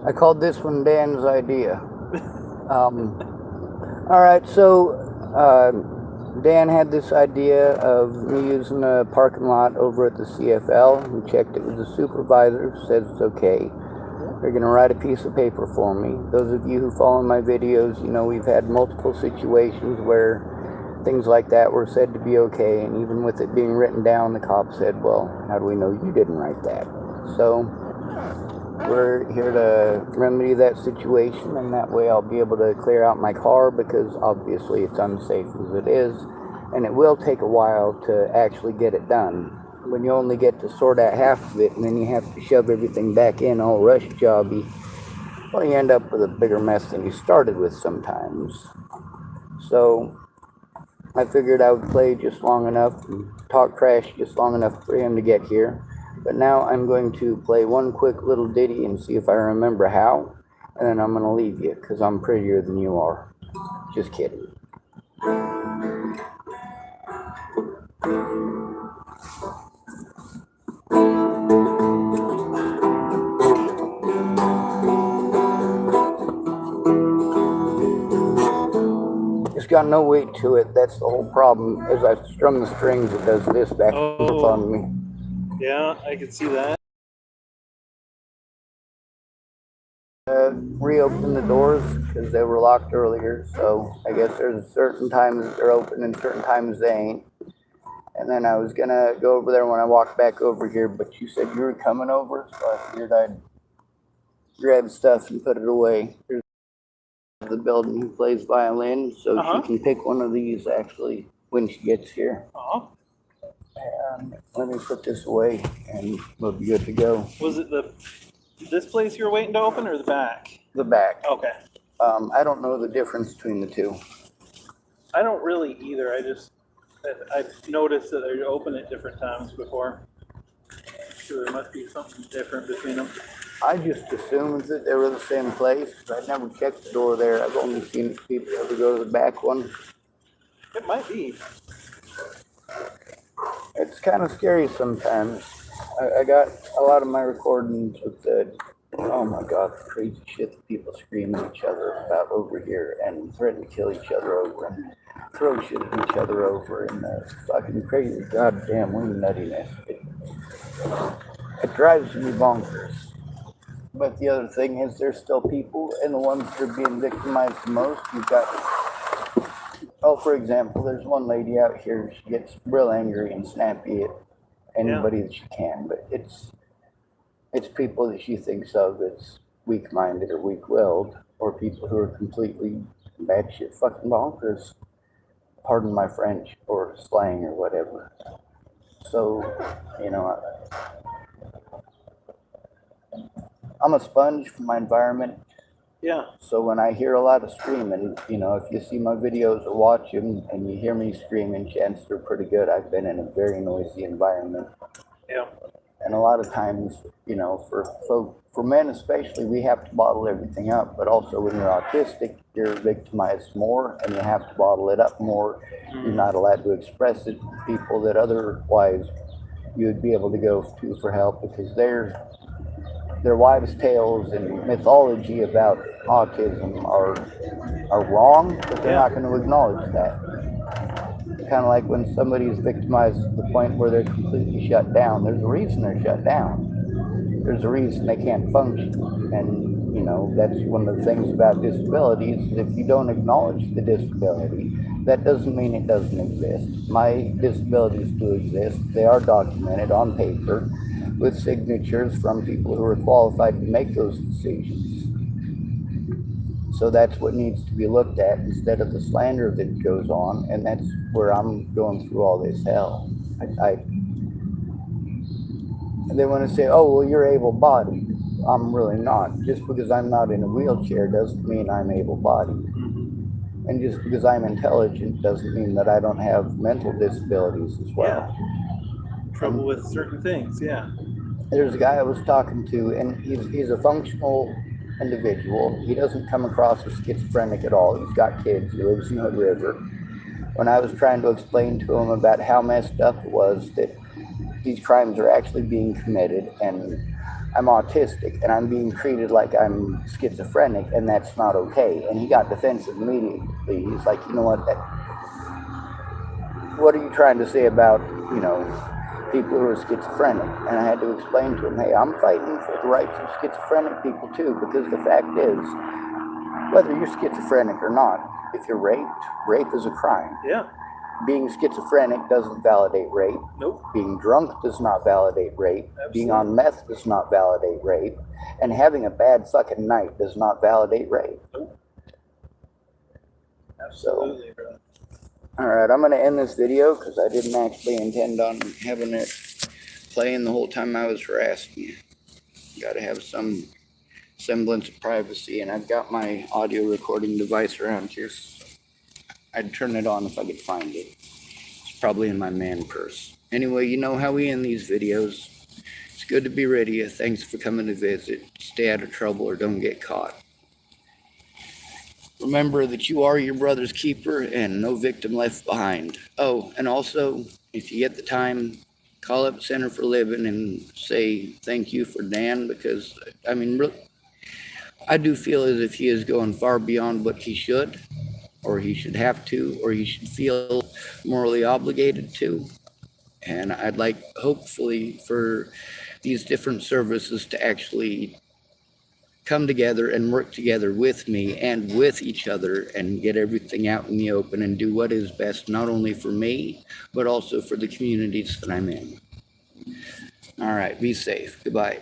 I called this one Dan's idea. All right, so Dan had this idea of me using a parking lot over at the CFL. We checked it with the supervisor, said it's okay. They're going to write a piece of paper for me. Those of you who follow my videos, you know we've had multiple situations where things like that were said to be okay, and even with it being written down, the cop said, well, how do we know you didn't write that? So we're here to remedy that situation, and that way I'll be able to clear out my car, because obviously it's unsafe as it is, and it will take a while to actually get it done. When you only get to sort out half of it, and then you have to shove everything back in all rush jobby, well, you end up with a bigger mess than you started with sometimes. So I figured I would play just long enough and talk trash just long enough for him to get here. But now I'm going to play one quick little ditty and see if I remember how, and then I'm going to leave you, because I'm prettier than you are. Just kidding. It's got no weight to it. That's the whole problem. As I strum the strings, it does this back and forth on me. Yeah, I can see that. Reopen the doors because they were locked earlier, so I guess there's certain times that they're open and certain times they ain't. And then I was gonna go over there when I walked back over here, but you said you were coming over, so I figured I'd grab stuff and put it away. There's the building who plays violin, so she can pick one of these actually when she gets here. And let me put this away and we'll be good to go. Was it this place you were waiting to open, or the back? The back. Okay. I don't know the difference between the two. I don't really either. I've noticed that they're open at different times before. So there must be something different between them. I just assumed that they were the same place. I never checked the door there. I've only seen people ever go to the back one. It might be. It's kind of scary sometimes. I got a lot of my recordings with the, oh my god, the crazy shit that people scream at each other about over here and threaten to kill each other over and throw shit at each other over, and fucking crazy goddamn wing nuttiness. It drives me bonkers. But the other thing is, there's still people, and the ones that are being victimized the most, you've got, oh, for example, there's one lady out here, she gets real angry and snappy at anybody that she can, but it's people that she thinks of as weak-minded or weak-willed, or people who are completely batshit fucking bonkers, pardon my French, or slang or whatever. So, you know, I'm a sponge for my environment. Yeah. So when I hear a lot of screaming, you know, if you see my videos or watch them and you hear me screaming, chances are pretty good I've been in a very noisy environment. Yeah. And a lot of times, you know, for men especially, we have to bottle everything up. But also when you're autistic, you're victimized more and you have to bottle it up more. You're not allowed to express it to people that otherwise you would be able to go to for help, because their wives' tales and mythology about autism are wrong, but they're not going to acknowledge that. Kind of like when somebody's victimized to the point where they're completely shut down. There's a reason they're shut down. There's a reason they can't function. And, you know, that's one of the things about disabilities, is if you don't acknowledge the disability, that doesn't mean it doesn't exist. My disabilities do exist. They are documented on paper with signatures from people who are qualified to make those decisions. So that's what needs to be looked at instead of the slander that goes on, and that's where I'm going through all this hell. They want to say, oh, well, you're able-bodied. I'm really not. Just because I'm not in a wheelchair doesn't mean I'm able-bodied. And just because I'm intelligent doesn't mean that I don't have mental disabilities as well. Yeah. Trouble with certain things, yeah. There's a guy I was talking to, and he's a functional individual. He doesn't come across as schizophrenic at all. He's got kids. He lives in Hood River. When I was trying to explain to him about how messed up it was that these crimes are actually being committed, and I'm autistic and I'm being treated like I'm schizophrenic, and that's not okay. And he got defensive immediately. He's like, you know what, what are you trying to say about, people who are schizophrenic? And I had to explain to him, hey, I'm fighting for the rights of schizophrenic people too, because the fact is, whether you're schizophrenic or not, if you're raped, rape is a crime. Yeah. Being schizophrenic doesn't validate rape. Nope. Being drunk does not validate rape. Absolutely. Being on meth does not validate rape. And having a bad fucking night does not validate rape. Nope. Absolutely, bro. Alright, I'm going to end this video because I didn't actually intend on having it playing the whole time I was harassing you. Got to have some semblance of privacy, and I've got my audio recording device around here. So I'd turn it on if I could find it. It's probably in my man purse. Anyway, you know how we end these videos. It's good to be rid of you. Thanks for coming to visit. Stay out of trouble or don't get caught. Remember that you are your brother's keeper and no victim left behind. Oh, and also, if you get the time, call up Center for Living and say thank you for Dan, because, I mean, I do feel as if he is going far beyond what he should, or he should have to, or he should feel morally obligated to. And I'd like, hopefully, for these different services to actually come together and work together with me and with each other and get everything out in the open and do what is best, not only for me, but also for the communities that I'm in. All right, be safe. Goodbye.